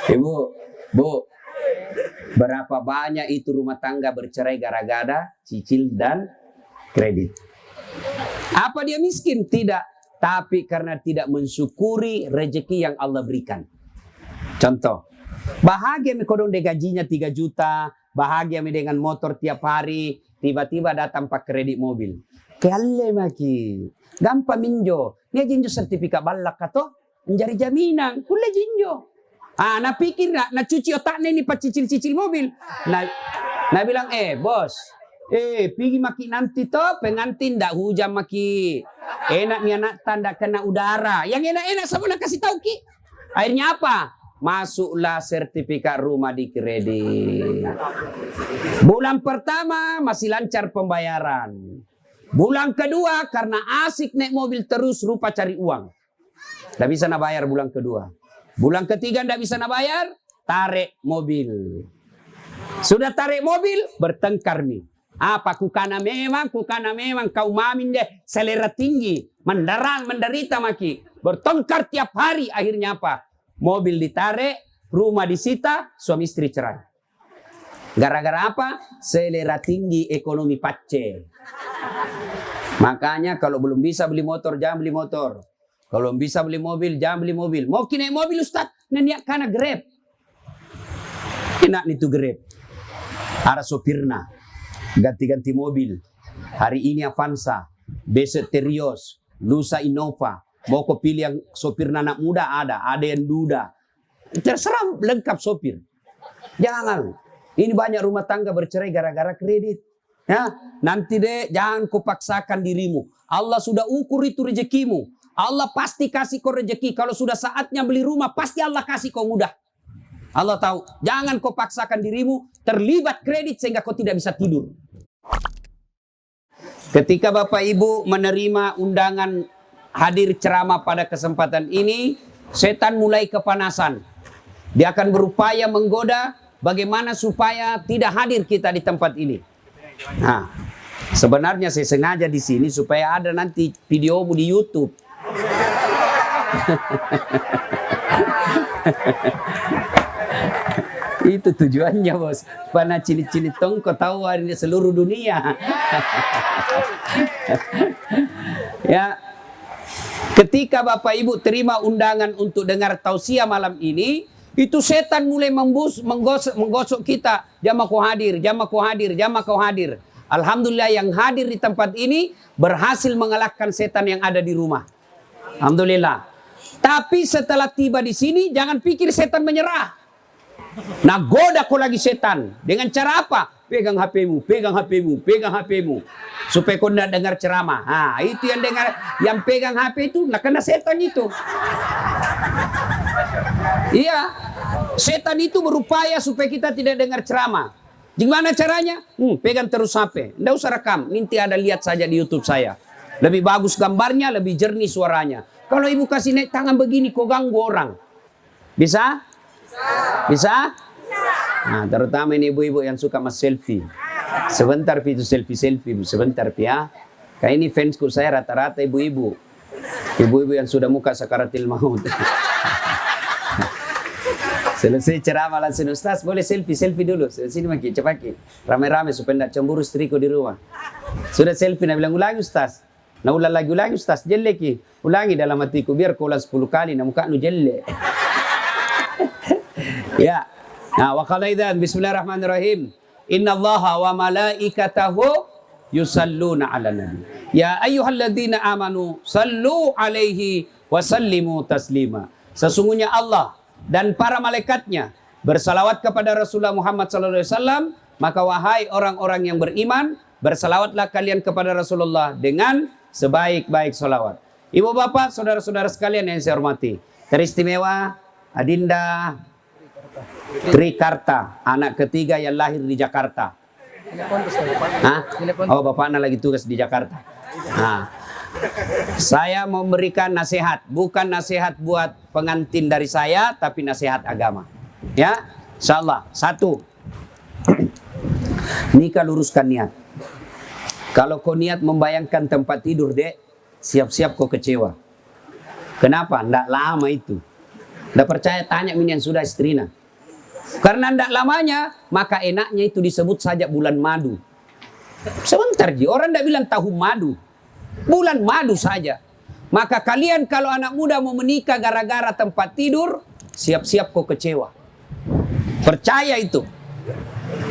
Ibu, Bu, berapa banyak itu rumah tangga bercerai gara-gara cicil dan kredit? Apa dia miskin? Tidak. Tapi karena tidak mensyukuri rezeki yang Allah berikan. Contoh, bahagia kodong de gajinya 3 juta, bahagia dengan motor tiap hari, tiba-tiba datang pak kredit mobil. Kalle maki, gampang minjo, dia jinjo sertifikat balak kato, menjadi jaminan, kulle jinjo. Na pikir na cuci otaknya ini pak cicil-cicil mobil. Nah bilang, bos, pergi maki nanti toh, pengantin ndak hujan maki. Enak nih anak tanda kena udara. Yang enak-enak sama nak kasih tahu ki. Akhirnya apa? Masuklah sertifikat rumah di kredit. Bulan pertama masih lancar pembayaran. Bulan kedua karena asik naik mobil terus rupa cari uang. Tidak bisa nak bayar bulan kedua. Bulan ketiga tidak bisa nak bayar, tarik mobil. Sudah tarik mobil, bertengkar nih. Apa kukana memang kau mamin deh selera tinggi, menderita maki. Bertengkar tiap hari, akhirnya apa? Mobil ditarik, rumah disita, suami istri cerai. Gara-gara apa? Selera tinggi, ekonomi pace. Makanya kalau belum bisa beli motor, jangan beli motor. Kalau bisa beli mobil, jangan beli mobil. Mau naik mobil Ustaz, nanya karena Grab. Enak nih tuh Grab. Ada sopirna, ganti-ganti mobil. Hari ini Avanza, besok Terios, lusa Innova. Mau kau pilih yang sopir anak muda ada yang duda. Terserah lengkap sopir. Jangan. Ini banyak rumah tangga bercerai gara-gara kredit. Ya, nanti deh jangan kau paksakan dirimu. Allah sudah ukur itu rezekimu. Allah pasti kasih kau rezeki. Kalau sudah saatnya beli rumah, pasti Allah kasih kau mudah. Allah tahu. Jangan kau paksakan dirimu terlibat kredit sehingga kau tidak bisa tidur. Ketika Bapak Ibu menerima undangan hadir ceramah pada kesempatan ini, setan mulai kepanasan. Dia akan berupaya menggoda bagaimana supaya tidak hadir kita di tempat ini. Nah, sebenarnya saya sengaja di sini supaya ada nanti videomu di YouTube. Itu tujuannya bos. Pana cili-cili tongko tahu hari seluruh dunia. Ya. Ketika Bapak Ibu terima undangan untuk dengar tausiah malam ini, itu setan mulai menggosok kita. Jamaah kau hadir. Alhamdulillah yang hadir di tempat ini berhasil mengalahkan setan yang ada di rumah. Alhamdulillah. Tapi setelah tiba di sini, jangan pikir setan menyerah. Nah, goda kau lagi setan. Dengan cara apa? Pegang HP-mu. Supaya kau tidak dengar ceramah. Nah, itu yang pegang HP itu, nak kena setan itu. Iya, setan itu berupaya supaya kita tidak dengar ceramah. Gimana caranya? Pegang terus HP. Tidak usah rekam, nanti ada lihat saja di YouTube saya. Lebih bagus gambarnya, lebih jernih suaranya. Kalau ibu kasih naik tangan begini, kau ganggu orang. Bisa? Bisa? Nah, terutama ini ibu-ibu yang suka mas selfie. Sebentar itu selfie, sebentar ya. Kayak ini fansku saya rata-rata ibu-ibu. Ibu-ibu yang sudah muka sakaratil maut. Selesai ceramah langsung, Ustaz boleh selfie dulu. Sini maki, cepat rame-rame supaya tidak cemburu istriku di rumah. Sudah selfie, nah bilang ulangi Ustaz. Nah ulang lagi Ustaz, jelek. Ulangi dalam hatiku, biar kau ulang 10 kali, nah muka nu jelek. Ya. Nah, wa qala idzan bismillahirrahmanirrahim. Innallaha wa malaikatahu yusalluna 'alan nabi. Ya ayyuhalladzina amanu sallu 'alaihi wa sallimu taslima. Sesungguhnya Allah dan para malaikatnya bersalawat kepada Rasulullah Muhammad sallallahu alaihi wasallam, maka wahai orang-orang yang beriman, bersalawatlah kalian kepada Rasulullah dengan sebaik-baik salawat. Ibu bapak, saudara-saudara sekalian yang saya hormati, teristimewa Adinda Trikarta, anak ketiga yang lahir di Jakarta. Oh, bapaknya lagi tugas di Jakarta. Nah, saya mau memberikan nasihat, bukan nasihat buat pengantin dari saya, tapi nasihat agama. Ya, insyaallah. 1. Nikah luruskan niat. Kalau kau niat membayangkan tempat tidur, dek, siap-siap kau kecewa. Kenapa? Nggak lama itu. Tidak percaya tanya minian sudah istrina. Karena tidak lamanya, maka enaknya itu disebut saja bulan madu. Sebentar ji, orang tidak bilang tahun madu. Bulan madu saja. Maka kalian kalau anak muda mau menikah gara-gara tempat tidur, siap-siap kau kecewa. Percaya itu.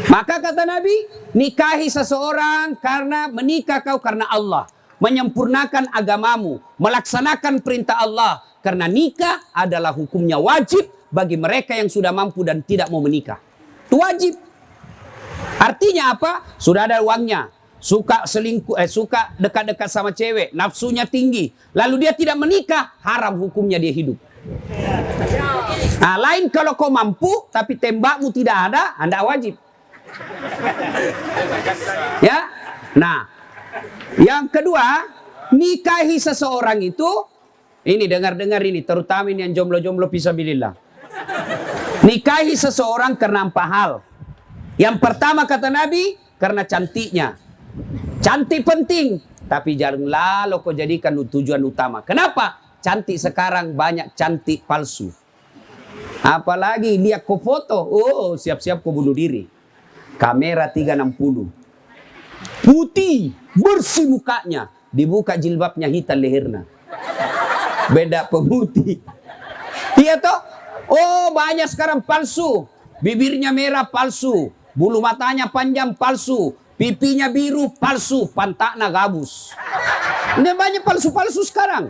Maka kata Nabi, nikahi seseorang karena menikah kau karena Allah. Menyempurnakan agamamu, melaksanakan perintah Allah. Karena nikah adalah hukumnya wajib bagi mereka yang sudah mampu dan tidak mau menikah. Itu wajib. Artinya apa? Sudah ada uangnya. Suka selingkuh, suka dekat-dekat sama cewek, nafsunya tinggi. Lalu dia tidak menikah, haram hukumnya dia hidup. Nah, lain kalau kau mampu, tapi tembakmu tidak ada, Anda wajib. Ya, nah, yang kedua, nikahi seseorang itu, ini dengar-dengar ini, terutama ini yang jomblo-jomblo fisabilillah. Nikahi seseorang karena 4 hal. Yang pertama kata Nabi, karena cantiknya. Cantik penting, tapi janganlah kau jadikan tujuan utama. Kenapa? Cantik sekarang banyak cantik palsu. Apalagi lihat kau foto, oh siap-siap kau bunuh diri. Kamera 360. Putih, bersih mukanya, dibuka jilbabnya hitam lehernya. Beda pemutih. Iya toh? Oh banyak sekarang palsu. Bibirnya merah palsu, bulu matanya panjang palsu. Pipinya biru palsu, pantaknya gabus. Ini banyak palsu-palsu sekarang.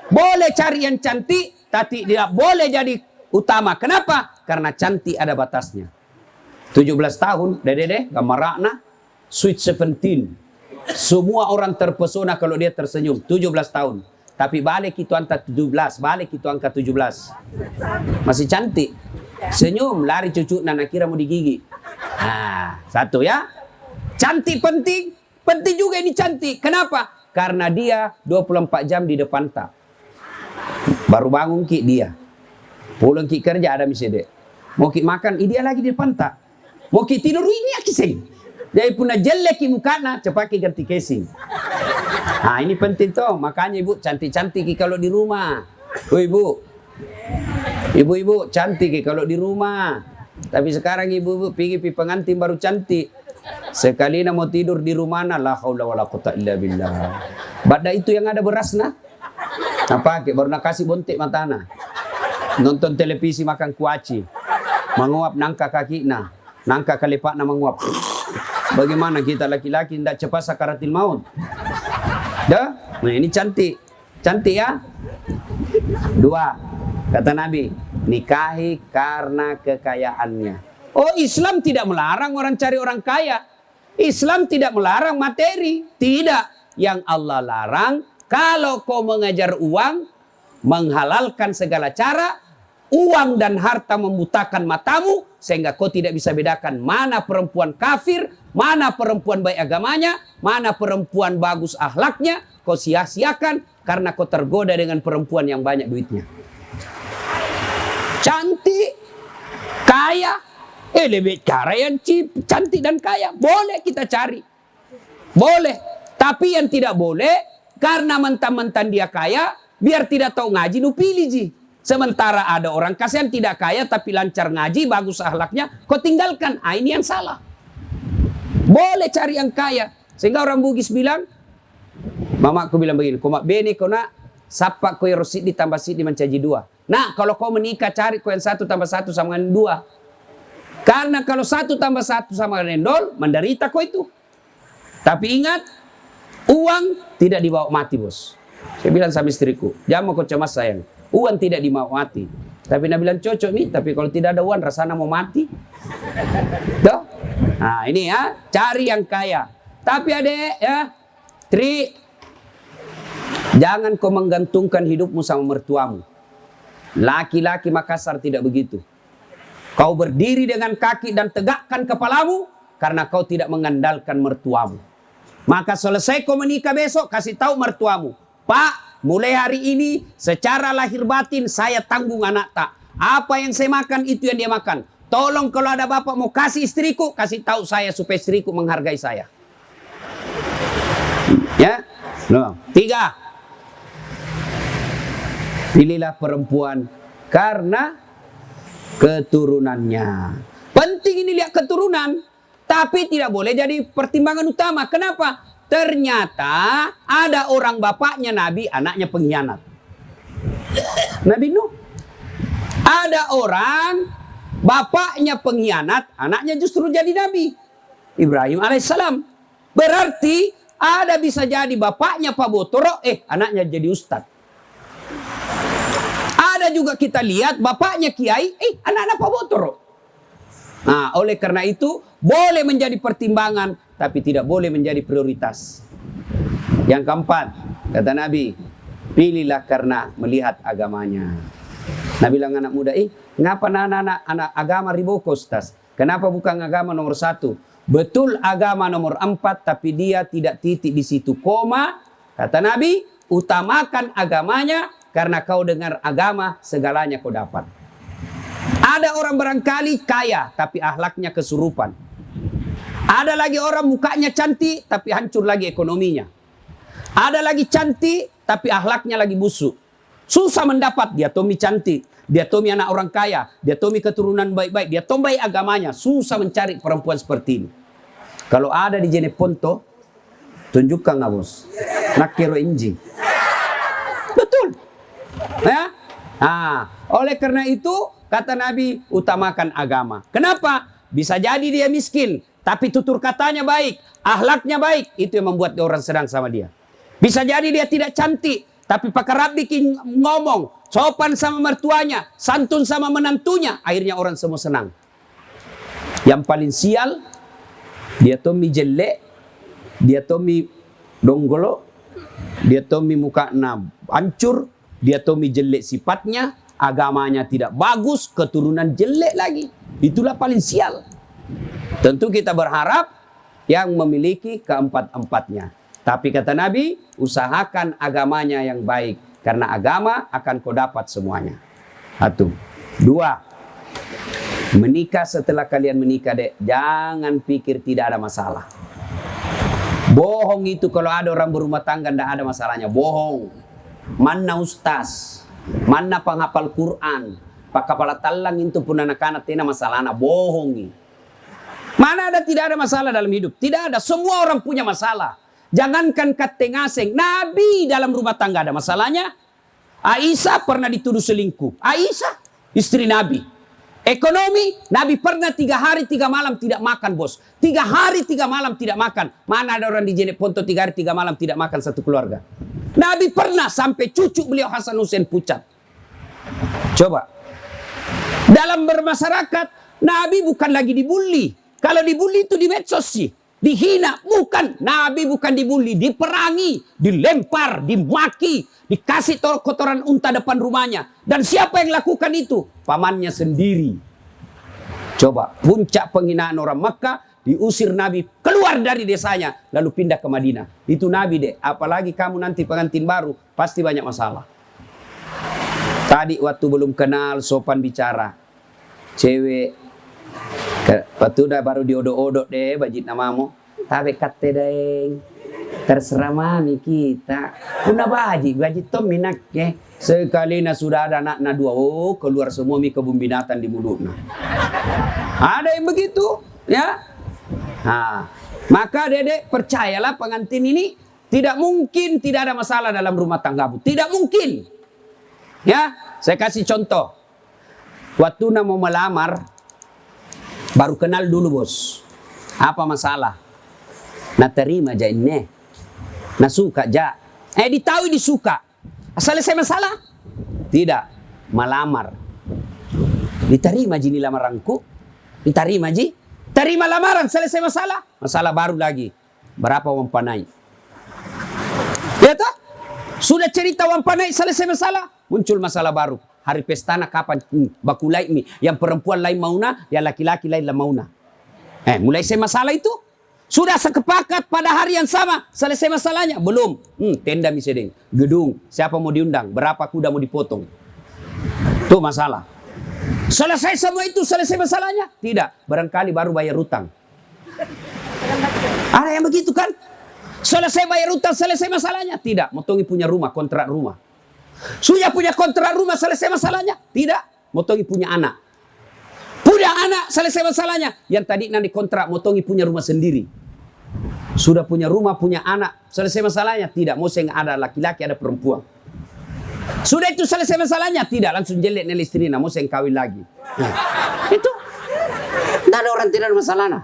Boleh cari yang cantik, tapi tidak boleh jadi utama. Kenapa? Karena cantik ada batasnya. 17 tahun, dede, gambar rakna, sweet 17. Semua orang terpesona kalau dia tersenyum. 17 tahun. Tapi balik itu angka 17, balik itu angka 17. Masih cantik. Senyum, lari cucu, nana kira mau digigit. Nah, satu ya. Cantik penting, penting juga ini cantik. Kenapa? Karena dia 24 jam di depan tak. Baru bangun ki dia. Pulang ki kerja ada misalnya. Mau ki makan, dia lagi di depan tak. Mau ki tidur, ini ya kisah. Jadi punah jelek ki mukana, cepat ki ganti casing. Nah ini penting toh. Makanya ibu cantik-cantik ki kalau di rumah. Oh ibu. Ibu-ibu cantik ki kalau di rumah. Tapi sekarang ibu-ibu pergi pengantin baru cantik. Sekali mau tidur di rumah la haula wala quwata illa billah. Bada itu yang ada beras nah. Apa ke baru nak kasih bontek matana. Nonton televisi makan kuaci. Menguap nangka kaki nah. Nangka kalepak na menguap. Bagaimana kita laki-laki tidak cepat sakaratil maut. Dah? Nah ini cantik. Cantik ya? 2. Kata Nabi, nikahi karena kekayaannya. Oh Islam tidak melarang orang cari orang kaya. Islam tidak melarang materi. Tidak. Yang Allah larang, kalau kau mengejar uang, menghalalkan segala cara, uang dan harta membutakan matamu, sehingga kau tidak bisa bedakan mana perempuan kafir, mana perempuan baik agamanya, mana perempuan bagus akhlaknya. Kau sia-siakan karena kau tergoda dengan perempuan yang banyak duitnya. Cantik, kaya, lebih cara yang cantik dan kaya. Boleh kita cari. Boleh. Tapi yang tidak boleh, karena mentang-mentang dia kaya, biar tidak tahu ngaji, nu pilih ji. Sementara ada orang kasihan tidak kaya, tapi lancar ngaji, bagus akhlaknya, kau tinggalkan. Ah, ini yang salah. Boleh cari yang kaya. Sehingga orang Bugis bilang, mamaku bilang begini, kau mak bene kau nak, sapa kau yang rosid ditambah sidi mencaji 2. Nah, kalau kau menikah, cari kau yang 1 tambah 1 sama dengan 2. Karena kalau 1 tambah 1 sama dengan 0, menderita kau itu. Tapi ingat, uang tidak dibawa mati bos. Saya bilang sama istriku, jangan mau kau cemas sayang. Uang tidak dibawa mati. Tapi Nabi bilang cocok nih, tapi kalau tidak ada uang rasanya mau mati. Tuh. Nah ini ya, cari yang kaya. Tapi adek ya, Tri, jangan kau menggantungkan hidupmu sama mertuamu. Laki-laki Makassar tidak begitu. Kau berdiri dengan kaki dan tegakkan kepalamu karena kau tidak mengandalkan mertuamu. Maka selesai kau menikah besok, kasih tahu mertuamu, Pak, mulai hari ini secara lahir batin saya tanggung anak tak. Apa yang saya makan itu yang dia makan. Tolong kalau ada bapak mau kasih istriku, kasih tahu saya supaya istriku menghargai saya. Ya, no. 3. Pilihlah perempuan Karena keturunannya. Penting ini lihat keturunan, tapi tidak boleh jadi pertimbangan utama. Kenapa? Ternyata ada orang bapaknya Nabi, anaknya pengkhianat. Nabi Nuh. Ada orang bapaknya pengkhianat, anaknya justru jadi Nabi. Ibrahim alaihissalam. Berarti ada bisa jadi bapaknya Pak Botoro, anaknya jadi ustadz. Ada juga kita lihat bapaknya kiai, anak-anak Pak Botoro. Nah, oleh karena itu boleh menjadi pertimbangan, tapi tidak boleh menjadi prioritas. Yang keempat, kata Nabi, pilihlah karena melihat agamanya. Nabi bilang anak muda, ngapa anak agama riboko Ustaz? Kenapa bukan agama nomor 1? Betul agama nomor 4, tapi dia tidak titik di situ koma. Kata Nabi, utamakan agamanya, karena kau dengar agama, segalanya kau dapat. Ada orang barangkali kaya, tapi akhlaknya kesurupan. Ada lagi orang mukanya cantik, tapi hancur lagi ekonominya. Ada lagi cantik, tapi akhlaknya lagi busuk. Susah mendapat, dia tomi cantik, dia tomi anak orang kaya, dia tomi keturunan baik-baik, dia tomi agamanya. Susah mencari perempuan seperti ini. Kalau ada di Jeneponto, tunjukkan nggak bos? Nakiro inji. Betul. Ya? Oleh karena itu, kata Nabi, utamakan agama. Kenapa? Bisa jadi dia miskin, tapi tutur katanya baik, akhlaknya baik. Itu yang membuat orang senang sama dia. Bisa jadi dia tidak cantik, tapi pakai rapi ngomong, sopan sama mertuanya, santun sama menantunya. Akhirnya orang semua senang. Yang paling sial, dia tomi jelek, dia tomi donggolo, dia tomi muka hancur, dia tomi jelek sifatnya, agamanya tidak bagus, keturunan jelek lagi. Itulah paling sial. Tentu kita berharap yang memiliki keempat-empatnya. Tapi kata Nabi, usahakan agamanya yang baik. Karena agama akan kau dapat semuanya. 1. 2. Menikah setelah kalian menikah, dek. Jangan pikir tidak ada masalah. Bohong itu kalau ada orang berumah tangga tidak ada masalahnya. Bohong. Mana ustaz, mana penghafal Quran, pak kepala talang itu pun anak-anak tina masalahnya. Bohong. Mana ada tidak ada masalah dalam hidup? Tidak ada. Semua orang punya masalah. Jangankan kate ngaseng, Nabi dalam rumah tangga ada masalahnya. Aisyah pernah dituduh selingkuh. Aisyah, istri Nabi. Ekonomi, Nabi pernah 3 hari 3 malam tidak makan, bos. 3 hari 3 malam tidak makan. Mana ada orang di Jeneponto 3 hari 3 malam tidak makan satu keluarga? Nabi pernah sampai cucu beliau Hasan Hussein pucat. Coba. Dalam bermasyarakat, Nabi bukan lagi dibully. Kalau dibully itu di medsos sih. Dihina, bukan. Nabi bukan dibully, diperangi, dilempar, dimaki, dikasih kotoran unta depan rumahnya. Dan siapa yang lakukan itu? Pamannya sendiri. Coba, puncak penghinaan orang Makkah, diusir Nabi keluar dari desanya, lalu pindah ke Madinah. Itu Nabi deh. Apalagi kamu nanti pengantin baru, pasti banyak masalah. Tadi waktu belum kenal, sopan bicara. Cewek, waktu udah baru diodok-odok deh, bajit namamu. Tapi kate deng, terserah mami kita. Puna bajit tom minaknya. Sekali sudah ada anak 2, keluar semua mi kebun binatang di mulutnya. Ada yang begitu, ya. Maka dedek percayalah pengantin ini tidak mungkin tidak ada masalah dalam rumah tanggamu. Tidak mungkin. Ya, saya kasih contoh. Waktu mau melamar, baru kenal dulu bos. Apa masalah? Nah terima aja ini. Nah suka aja. Ditahu disuka. Selesai masalah? Tidak. Melamar. Diterima ji lamaranku. Diterima ji. Terima lamaran. Selesai masalah. Masalah baru lagi. Berapa uang panai? Ya toh? Sudah cerita uang panai. Selesai masalah. Muncul masalah baru. Hari pestana kapan? Bakulai mi. Yang perempuan lain mauna, yang laki-laki lain mauna. Mulai saya masalah itu. Sudah sekepakat pada hari yang sama. Selesai masalahnya? Belum. Tenda misalnya. Gedung. Siapa mau diundang? Berapa kuda mau dipotong? Itu masalah. Selesai semua itu, selesai masalahnya? Tidak. Barangkali baru bayar utang. Ada yang begitu kan? Selesai bayar utang, selesai masalahnya? Tidak. Motongi punya rumah, kontrak rumah. Sudah punya kontrak rumah, selesai masalahnya? Tidak. Motongi punya anak. Punya anak, selesai masalahnya. Yang tadi nanti kontrak, motongi punya rumah sendiri. Sudah punya rumah, punya anak, selesai masalahnya? Tidak. Mau ada laki-laki, ada perempuan. Sudah itu selesai masalahnya? Tidak. Langsung jelek nilai istrinya, mau kawin lagi. Nah, itu. Tidak ada orang tidak ada masalah. Nah.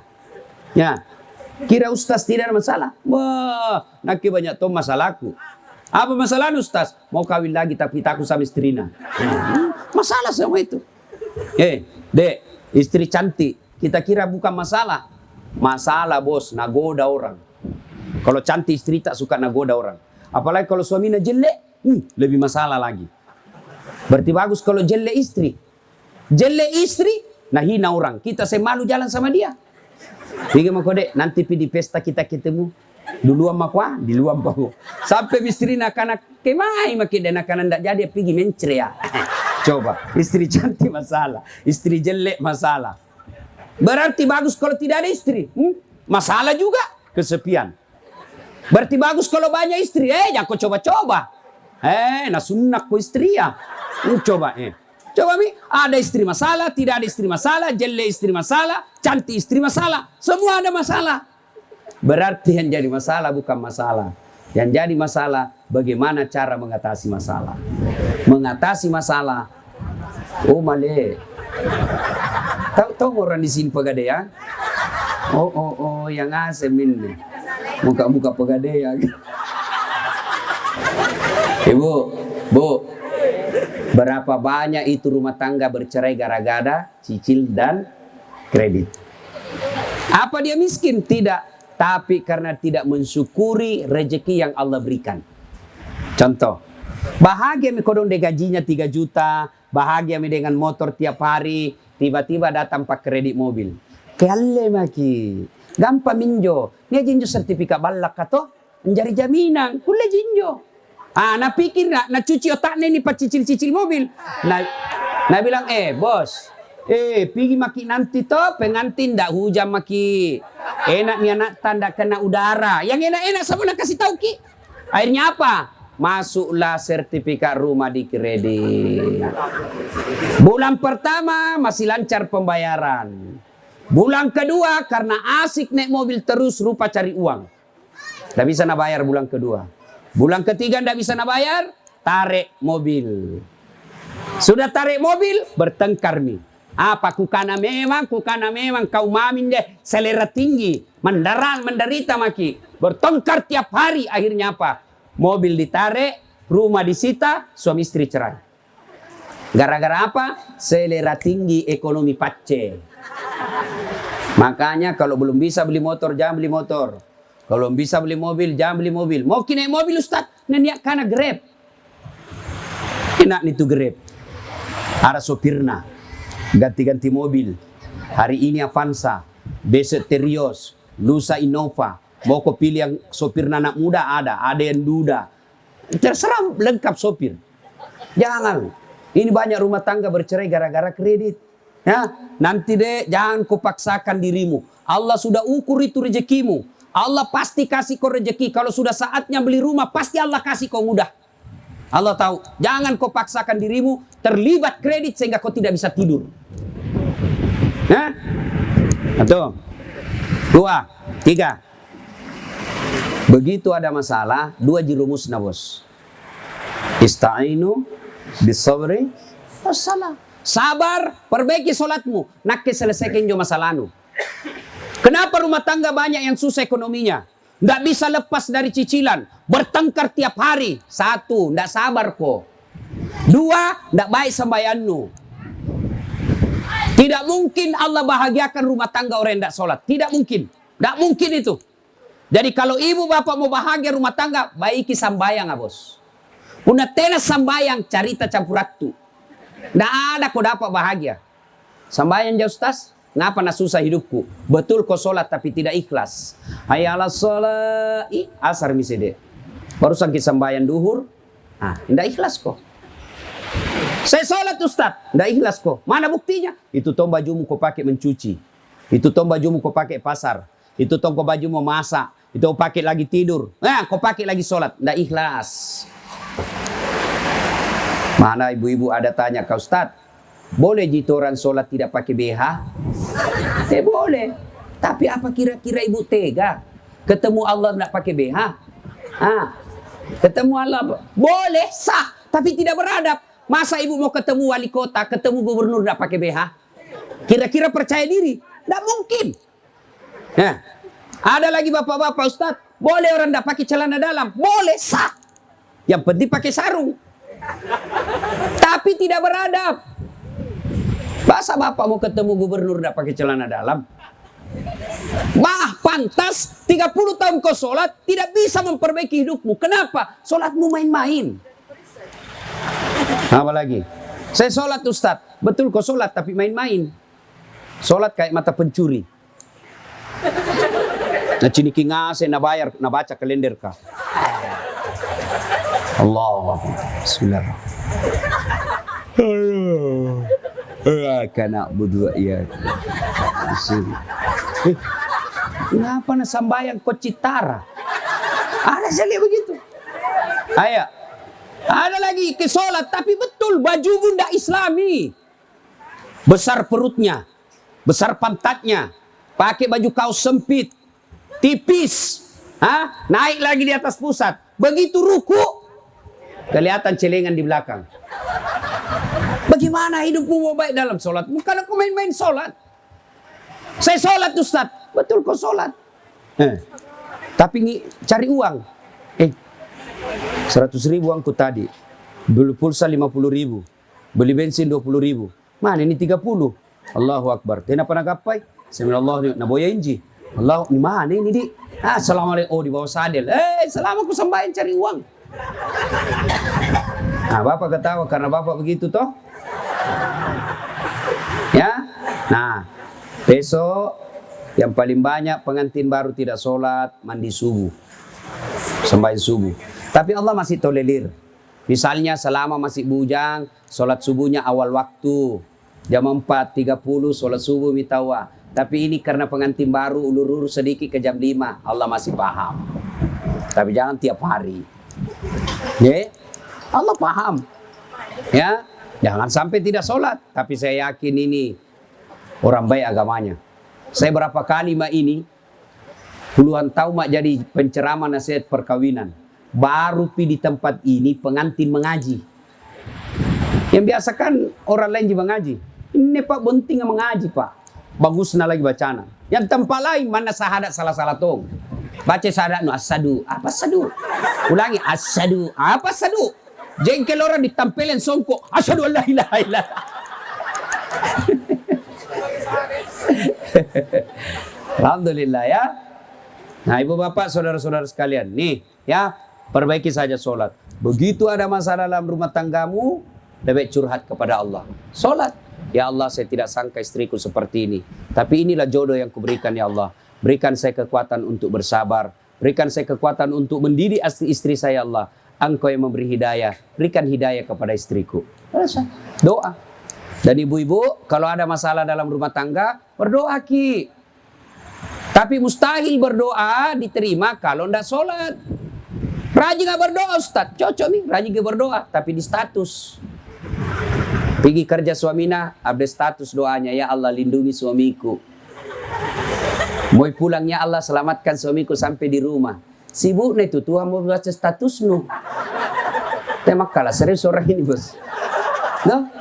Ya. Kira ustaz tidak ada masalah? Wah, nak banyak tuh masalahku. Apa masalah ustaz? Mau kawin lagi tapi takut sama istrinya. Masalah semua itu. Dek, istri cantik. Kita kira bukan masalah. Masalah bos, nagoda orang. Kalau cantik istri tak suka nagoda orang. Apalagi kalau suaminya jelek, lebih masalah lagi. Berarti bagus kalau jelek istri. Jelek istri, nah hina orang. Kita malu jalan sama dia. Tiga mau kode, nanti di pesta kita ketemu. Duluan makwa, di luar bahu. Sampai istri nak-nak kemai makin dan nak-nak ndak jadi pergi mencrea. Coba, istri cantik masalah, istri jelek masalah. Berarti bagus kalau tidak ada istri. Masalah juga, kesepian. Berarti bagus kalau banyak istri. Jangan kau coba-coba. Nah sunnah kau istri ya. Coba, Coba mi, ada istri masalah, tidak ada istri masalah, jelek istri masalah, cantik istri masalah. Semua ada masalah. Berarti yang jadi masalah bukan masalah. Yang jadi masalah bagaimana cara mengatasi masalah. Mengatasi masalah. Oh male. Tahu orang di sini pegadaian? Oh yang asem ini. Muka-muka pegadaian. Bu. Berapa banyak itu rumah tangga bercerai gara-gara cicil dan kredit. Apa dia miskin? Tidak. Tapi karena tidak mensyukuri rezeki yang Allah berikan. Contoh, bahagia kodong de gajinya 3 juta, bahagia dengan motor tiap hari, tiba-tiba datang pak kredit mobil. Kale maki, gampang minjo, nih jinjo sertifikat balak kato, menjadi jaminan, kulle jinjo. Nah pikir nak cuci otaknya ini pak cicil-cicil mobil. Nah bilang, bos, pergi maki nanti toh pengantin dak hujan maki. Enak nih anak tanda kena udara. Yang enak-enak sama nak kasih tahu ki. Akhirnya apa? Masuklah sertifikat rumah di kredit. Bulan pertama masih lancar pembayaran. Bulan kedua karena asik naik mobil terus rupa cari uang. Tidak bisa nak bayar bulan kedua. Bulan ketiga tidak bisa nak bayar, tarik mobil. Sudah tarik mobil, bertengkar nih. Apa kukana memang kau mamin deh selera tinggi, menderita maki. Bertengkar tiap hari, akhirnya apa? Mobil ditarik, rumah disita, suami istri cerai. Gara-gara apa? Selera tinggi, ekonomi pace. Makanya kalau belum bisa beli motor, jangan beli motor. Kalau belum bisa beli mobil, jangan beli mobil. Mau kini mobil Ustaz, nanya karena Grab. Enak nih tuh Grab. Ada sopirna, ganti-ganti mobil. Hari ini Avanza, besok Terios, lusa Innova. Mau kau pilih yang sopirna anak muda ada yang duda. Terserah lengkap sopir. Jangan. Ini banyak rumah tangga bercerai gara-gara kredit. Ya, nanti deh jangan kau paksakan dirimu. Allah sudah ukur itu rezekimu. Allah pasti kasih kau rezeki. Kalau sudah saatnya beli rumah, pasti Allah kasih kau mudah. Allah tahu. Jangan kau paksakan dirimu terlibat kredit sehingga kau tidak bisa tidur. Nah, 1, 2, 3. Begitu ada masalah, 2 jirumusna bos. Ista'inu bisabri wassalah. Sabar, perbaiki solatmu. Nak selesaikan jo masalahmu. Kenapa rumah tangga banyak yang susah ekonominya? Tidak bisa lepas dari cicilan. Bertengkar tiap hari. 1, tidak sabar kok. 2, tidak baik sembayanmu. Tidak mungkin Allah bahagiakan rumah tangga orang yang tidak sholat. Tidak mungkin. Tidak mungkin itu. Jadi kalau ibu bapak mau bahagia rumah tangga, baiki sambayang bos. Una tenas sambayang carita campuratu. Tidak ada kau dapat bahagia. Sambayang jauh Ustaz. Ngapa nak susah hidupku? Betul kau sholat tapi tidak ikhlas. Hayalah sholat. Asar misede. Baru sakit sambayang duhur. Tidak ikhlas kok. Saya sholat Ustaz. Tidak ikhlas kok. Mana buktinya? Itu toh bajumu kau pakai mencuci. Itu toh bajumu kau pakai pasar. Itu toh kau baju mau masak. Itu kau pakai lagi tidur. Kau pakai lagi sholat. Tidak ikhlas. Mana ibu-ibu ada tanya, Kak Ustadz, boleh jitoran sholat tidak pakai BH? Boleh. Tapi apa kira-kira ibu tega? Ketemu Allah tidak pakai BH? Ketemu Allah, boleh, sah, tapi tidak beradab. Masa ibu mau ketemu wali kota, ketemu gubernur tidak pakai BH? Kira-kira percaya diri? Tidak mungkin. Ada lagi bapak-bapak, Ustadz, boleh orang tidak pakai celana dalam? Boleh, sah. Yang penting pakai sarung. Tapi tidak beradab. Masa bapak mau ketemu gubernur tidak pakai celana dalam? Pantas 30 tahun kau sholat tidak bisa memperbaiki hidupmu. Kenapa? Sholatmu main-main. Apa lagi? Saya sholat Ustadz. Betul kau sholat tapi main-main. Sholat kayak mata pencuri. Nah ciniki ngase na bayar, na baca kalender kah? Allah. Bismillah. Kana berdua iya. Kenapa na sambayang kau citara? Ada saya lihat begitu. Ayo. Ada lagi ke sholat tapi betul baju bunda Islami. Besar perutnya, besar pantatnya, pakai baju kaos sempit, tipis, naik lagi di atas pusat. Begitu ruku, kelihatan celengan di belakang. Bagaimana hidupmu mau baik dalam sholat? Bukan aku main-main sholat. Saya sholat Ustaz. Betul kau sholat. Tapi cari uang. 100.000 uangku tadi. Beli pulsa 50.000. Beli bensin 20.000. Mana ini 30? Allahu Akbar. Kenapa nak gapai? Bismillah na boya inji. Allah, ni mana ini di? Assalamualaikum. Oh, di bawah sadel. Selama aku sembahyang cari uang. Bapak ketawa karena bapak begitu toh? Ya. Nah, besok yang paling banyak pengantin baru tidak sholat, mandi subuh. Sembahyang subuh. Tapi Allah masih tolerir. Misalnya selama masih bujang, sholat subuhnya awal waktu. Jam 4.30 sholat subuh mitawa. Tapi ini karena pengantin baru ulur-ulur sedikit ke jam 5. Allah masih paham. Tapi jangan tiap hari. Ya, Allah paham. Ya, jangan sampai tidak sholat. Tapi saya yakin ini orang baik agamanya. Saya berapa kali ini puluhan tahun jadi penceramah nasihat perkawinan. Baru pi di tempat ini pengantin mengaji. Yang biasa kan orang lain juga mengaji. Ini Pak penting mengaji Pak. Bagusnya lagi bacana. Yang tempat lain mana syahadat salah-salah tong. Baca syahadat nu asadu. Apa sadu? Ulangi asadu. Apa sadu? Jengkel orang ditampelin songkok. Asyhadu an la ilaha illallah. Alhamdulillah ya. Nah ibu bapak saudara-saudara sekalian. Nih ya, perbaiki saja sholat. Begitu ada masalah dalam rumah tanggamu, lebih curhat kepada Allah. Sholat. Ya Allah, saya tidak sangka istriku seperti ini. Tapi inilah jodoh yang kuberikan ya Allah. Berikan saya kekuatan untuk bersabar. Berikan saya kekuatan untuk mendidik istri saya Allah. Engkau yang memberi hidayah. Berikan hidayah kepada istriku. Doa. Dan ibu-ibu, kalau ada masalah dalam rumah tangga, berdoa ki. Tapi mustahil berdoa diterima kalau tidak sholat. Rajin gak berdoa Ustaz. Cocok nih, rajin gak berdoa. Tapi di status. Pergi kerja suaminya, update status doanya. Ya Allah lindungi suamiku. Mau pulang ya Allah selamatkan suamiku sampai di rumah. Sibuk nih tuh, Tuhan mau baca status nu. Tema kalah serius orang ini bos. No?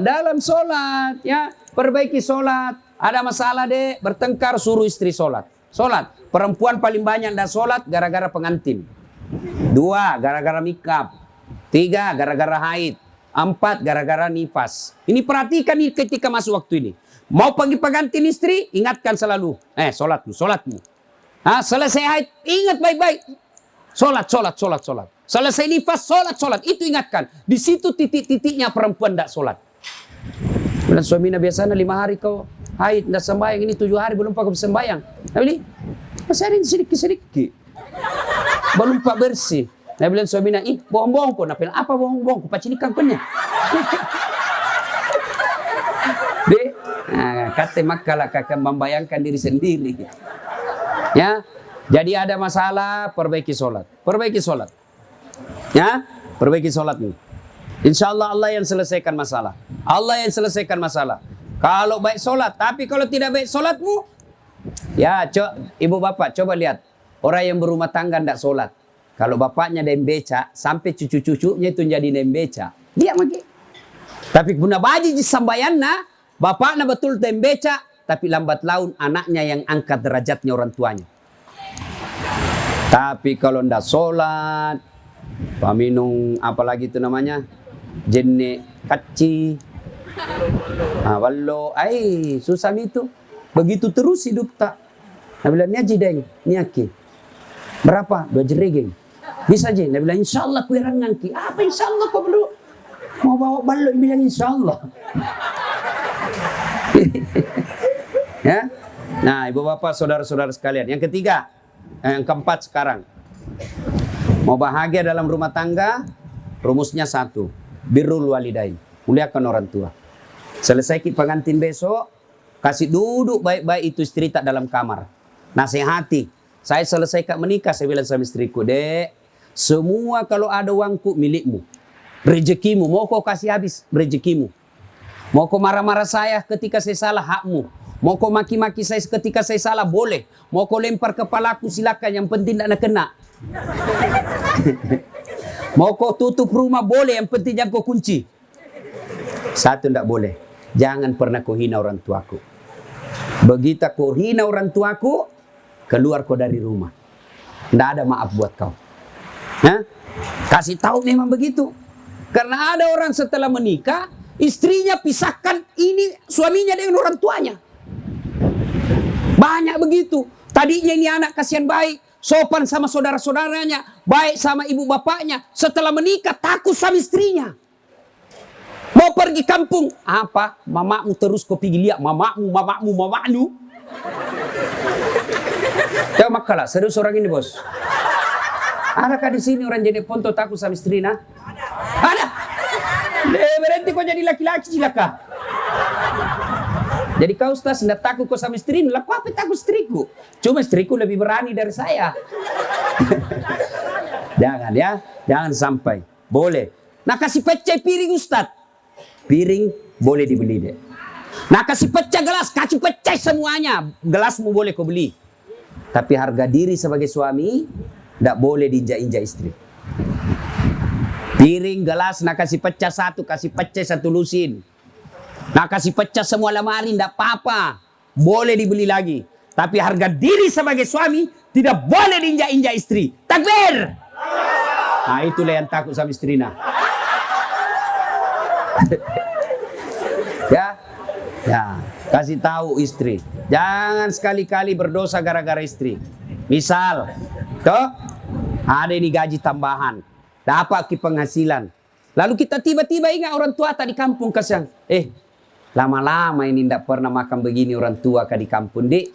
Dalam sholat ya, perbaiki sholat. Ada masalah deh, bertengkar suruh istri sholat. Sholat. Perempuan paling banyak dan sholat gara-gara pengantin. 2, gara-gara mikap. 3, gara-gara haid. 4, gara-gara nifas. Ini perhatikan nih ketika masuk waktu ini. Mau panggil pengantin istri, ingatkan selalu. Sholatmu, sholatmu. Selesai haid, ingat baik-baik. Sholat. Selesai nifas, sholat. Itu ingatkan. Di situ titik-titiknya perempuan tidak sholat. Bulan suaminya biasanya 5 hari kau haid, tidak sembahyang. Ini 7 hari belum pakai sembahyang. Nah ini, masih ada sedikit-sedikit. Belum pak bersih. Nah bilang suaminya, bohong-bohong kok. Nah bilang, apa bohong-bohong? Kupacinikan punya. Kata makalah kakak membayangkan diri sendiri. Ya, jadi ada masalah, perbaiki sholat. Ya, perbaiki sholat nih. Insya Allah Allah yang selesaikan masalah. Allah yang selesaikan masalah. Kalau baik solat, tapi kalau tidak baik solatmu, ya ibu bapak coba lihat. Orang yang berumah tangga tidak solat. Kalau bapaknya dem beca, sampai cucu-cucunya itu jadi dem beca. Dia lagi. Tapi guna baji sambayana, bapaknya betul dem beca, tapi lambat laun anaknya yang angkat derajatnya orang tuanya. Tapi kalau tidak solat, paminung apalagi itu namanya, jenne kaci, wallo, susah itu. Begitu terus hidup tak. Nah bilang ni aji deng, ni aki. Berapa? 2 jeregeng. Bisa aja. Nah bilang insya Allah ku irang ngangki. Apa insya Allah kau belum mau bawa balok bilang insya Allah. Ya. Nah ibu bapak saudara-saudara sekalian. Yang ketiga, yang keempat sekarang. Mau bahagia dalam rumah tangga, rumusnya 1. Birrul walidain. Muliakan orang tua. Selesai pengantin besok, kasih duduk baik-baik itu istri tak dalam kamar. Nasihati. Saya selesai menikah, saya bilang sama istriku, Dek, semua kalau ada uangku milikmu. Rezekimu, mau kau kasih habis rezekimu. Mau kau marah-marah saya ketika saya salah, hakmu. Mau kau maki-maki saya ketika saya salah, boleh. Mau kau lempar kepalaku, silakan, yang penting tidak kena. Mau kau tutup rumah, boleh, yang penting jangan kau kunci. 1 tidak boleh. Jangan pernah kau hina orang tuaku. Begitu kau hina orang tuaku, keluar kau dari rumah. Tidak ada maaf buat kau. Hah? Kasih tahu memang begitu. Karena ada orang setelah menikah, istrinya pisahkan ini suaminya dengan orang tuanya. Banyak begitu. Tadinya ini anak kasihan baik, sopan sama saudara-saudaranya, baik sama ibu bapaknya. Setelah menikah takut sama istrinya. Mau pergi kampung, apa? Mamamu terus kau pergi lihat, mamamu. Coba makalah, serius orang ini bos. Adakah di sini orang jadi ponto takut sama istrinya? Ada. Berhenti kau jadi laki-laki cilaka. Jadi kau ustaz tidak takut kau sama istrinya, laku apa takut istriku? Cuma istriku lebih berani dari saya. Jangan ya, jangan sampai. Boleh. Nah kasih pecah piring ustaz. Piring boleh dibeli deh. Nah kasih pecah gelas, kasih pecah semuanya. Gelasmu boleh kau beli. Tapi harga diri sebagai suami tidak boleh diinjak-injak istri. Piring, gelas, nah kasih pecah 1, kasih pecah 1 lusin. Nah kasih pecah semua lemari, tidak apa-apa. Boleh dibeli lagi. Tapi harga diri sebagai suami tidak boleh diinjak-injak istri. Takbir! Nah itulah yang takut sama istrinya. Ya, kasih tahu istri. Jangan sekali-kali berdosa gara-gara istri. Misal, toh ada ini gaji tambahan, dapat penghasilan. Lalu kita tiba-tiba ingat orang tua tadi kampung kasihan. Lama-lama ini tidak pernah makan begini orang tua di kampung dik.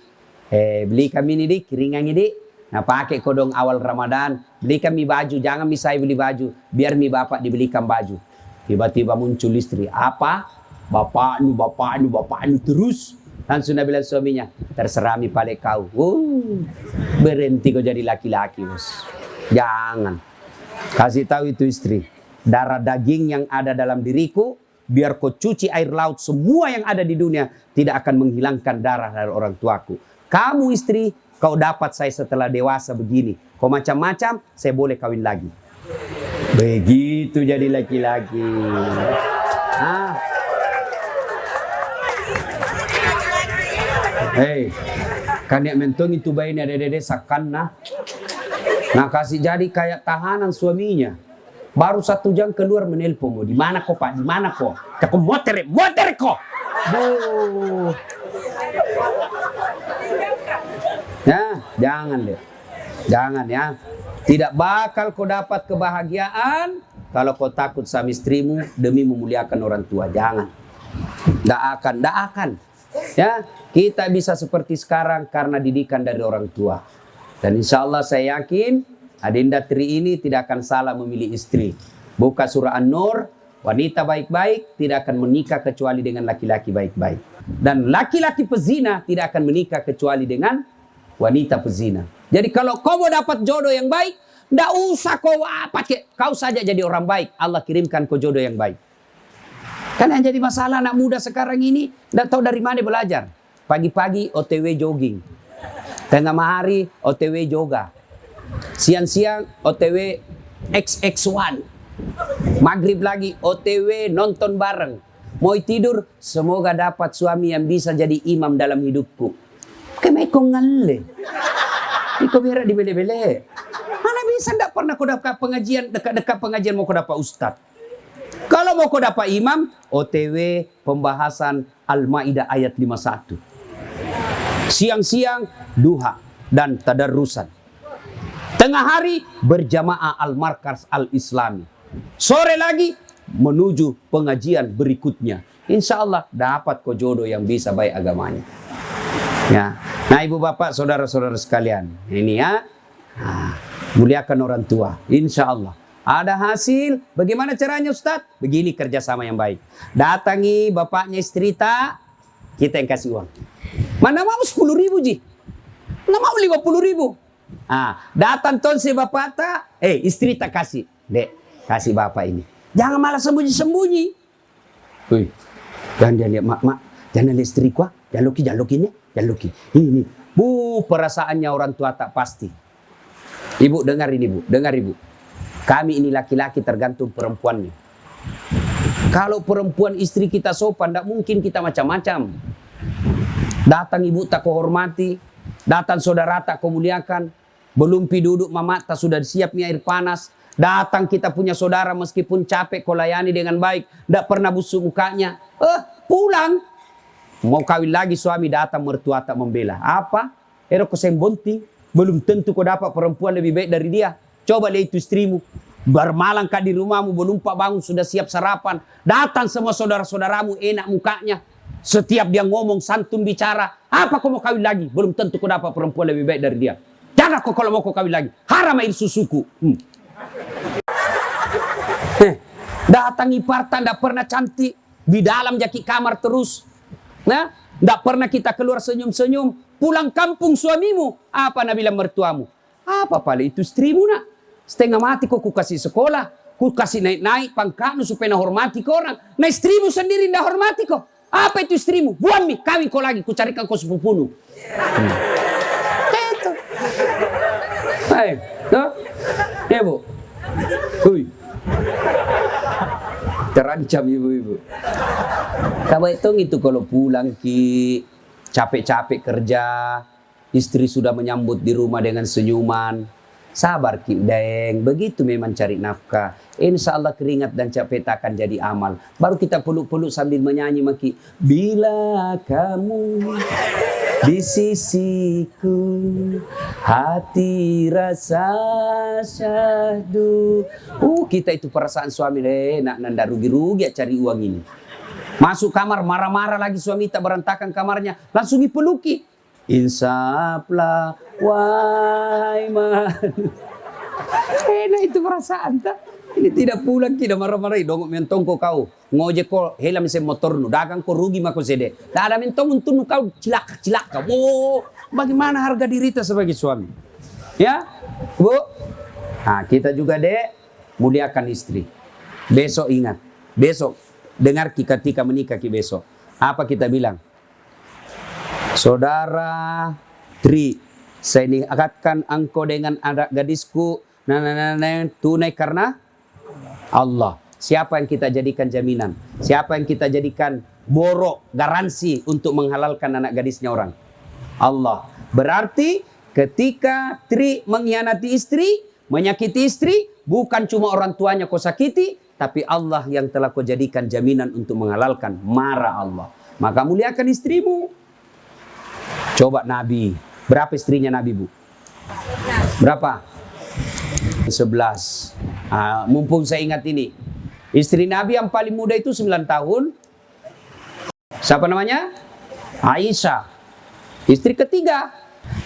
Beli kami ini dik, ringan ini dik. Nah pakai kodong awal Ramadan, beli kami baju. Jangan saya beli baju, biar mi bapak dibelikan baju. Tiba-tiba muncul istri. Apa? Bapaknya terus. Langsung dia bilang suaminya, terserah mi pada kau. Berhenti kau jadi laki-laki bos. Jangan. Kasih tahu itu istri. Darah daging yang ada dalam diriku, biar kau cuci air laut, semua yang ada di dunia tidak akan menghilangkan darah dari orang tuaku. Kamu istri, kau dapat saya setelah dewasa begini. Kau macam-macam, saya boleh kawin lagi. Begitu jadi laki-laki. Kan yang mentong itu bayi ini ada sakan nah. Nah kasih jadi kayak tahanan suaminya. Baru 1 jam keluar menelpon. Di mana kok pak? Di mana kok? Aku motor kok. Ya, jangan deh. Jangan ya. Tidak bakal kau dapat kebahagiaan kalau kau takut sama istrimu demi memuliakan orang tua. Jangan. Tidak akan. Ya, kita bisa seperti sekarang karena didikan dari orang tua. Dan insya Allah saya yakin Adinda Tri ini tidak akan salah memilih istri. Buka surah An-Nur, wanita baik-baik tidak akan menikah kecuali dengan laki-laki baik-baik. Dan laki-laki pezina tidak akan menikah kecuali dengan wanita pezina. Jadi kalau kau mau dapat jodoh yang baik, Nggak usah kau apa, kau saja jadi orang baik. Allah kirimkan kau jodoh yang baik. Kan yang jadi masalah anak muda sekarang ini, nggak tahu dari mana belajar. Pagi-pagi OTW jogging. Tengah hari OTW yoga. Siang-siang OTW XX1. Maghrib lagi OTW nonton bareng. Mau tidur, semoga dapat suami yang bisa jadi imam dalam hidupku. Kayak kau ngale. Kau berak di bele-bele. Mana bisa ndak pernah kau dapat pengajian, dekat-dekat pengajian mau kau dapat ustad. Kalau mau kau dapat imam, OTW pembahasan Al-Maidah ayat 51. Siang-siang duha dan tadarrusan. Tengah hari berjamaah Al-Markaz Al-Islami. Sore lagi menuju pengajian berikutnya. Insya Allah dapat kau jodoh yang bisa baik agamanya. Ya. Nah ibu bapak saudara-saudara sekalian. Ini ya. Nah, muliakan orang tua. Insya Allah. Ada hasil. Bagaimana caranya Ustadz? Begini kerjasama yang baik. Datangi bapaknya istri tak. Kita yang kasih uang. Mana mau 10.000 ji. Mana mau 50.000. Datang ton si bapak tak. Istri tak kasih. Dek, kasih bapak ini. Jangan malah sembunyi-sembunyi. Wih, jangan dia lihat mak. Jangan lihat istriku. Jangan lukinya. Jangan luki. Ini. Perasaannya orang tua tak pasti. Ibu dengar ini bu. Dengar ibu. Kami ini laki-laki tergantung perempuannya. Kalau perempuan istri kita sopan, tidak mungkin kita macam-macam. Datang ibu tak kau hormati. Datang saudara tak kau muliakan. Belum pi duduk mama tak sudah siap air panas. Datang kita punya saudara meskipun capek kau layani dengan baik. Tidak pernah busuk mukanya. Pulang. Mau kawin lagi suami datang mertua tak membela. Apa? Kau sembonting. Belum tentu kau dapat perempuan lebih baik dari dia. Coba lihat itu istrimu. Bermalam kah di rumahmu belum pak bangun sudah siap sarapan. Datang semua saudara-saudaramu enak mukanya. Setiap dia ngomong santun bicara. Apa kau mau kawin lagi? Belum tentu kau dapat perempuan lebih baik dari dia. Jangan kau kalau mau kau kawin lagi. Haram air susuku. Datangi parta tidak pernah cantik. Di dalam jaki kamar terus. Nah, tidak pernah kita keluar senyum-senyum. Pulang kampung suamimu. Apa nak bilang mertuamu? Apa paling itu istrimu nak? Setengah mati kau kasih sekolah. Ku kasih naik-naik pangkatmu supaya hormati kau orang. Nah istrimu sendiri tidak hormati kau. Apa itu istrimu? Buang mi, kawin kau lagi. Ku carikan kau sepupumu. Itu. Hai, no? Ya bu. Hui. Terancam ibu-ibu. Kamu hitung itu kalau pulang ki capek-capek kerja, istri sudah menyambut di rumah dengan senyuman. Sabar ki deng, begitu memang cari nafkah. Insya Allah keringat dan capek tak akan jadi amal. Baru kita peluk-peluk sambil menyanyi maki. Bila kamu di sisiku, hati rasa syahdu. Kita itu perasaan suami nak nanda rugi-rugi cari uang ini. Masuk kamar marah-marah lagi suami tak berantakan kamarnya. Langsung dipeluki. Insaplah wahai enak itu perasaan tak? Ini tidak pulang tidak marah-marah dong mentong kau ngojek kau helam se motor nu dagang kau rugi mako sede. Tak ada mentong untuk kau cilak kau. Bagaimana harga diri kita sebagai suami? Ya, Bu. Nah, kita juga dek muliakan istri. Besok ingat, besok dengar ketika menikah besok. Apa kita bilang? Saudara Tri, saya nikahkan engkau dengan anak gadisku tunai karena Allah. Siapa yang kita jadikan jaminan? Siapa yang kita jadikan borok, garansi untuk menghalalkan anak gadisnya orang? Allah. Berarti ketika Tri mengkhianati istri, menyakiti istri, bukan cuma orang tuanya kau sakiti, tapi Allah yang telah kau jadikan jaminan untuk menghalalkan. Marah Allah. Maka muliakan istrimu. Coba Nabi. Berapa istrinya Nabi, Bu? Berapa? 11. Mumpung saya ingat ini. Istri Nabi yang paling muda itu 9 tahun. Siapa namanya? Aisyah. Istri ketiga.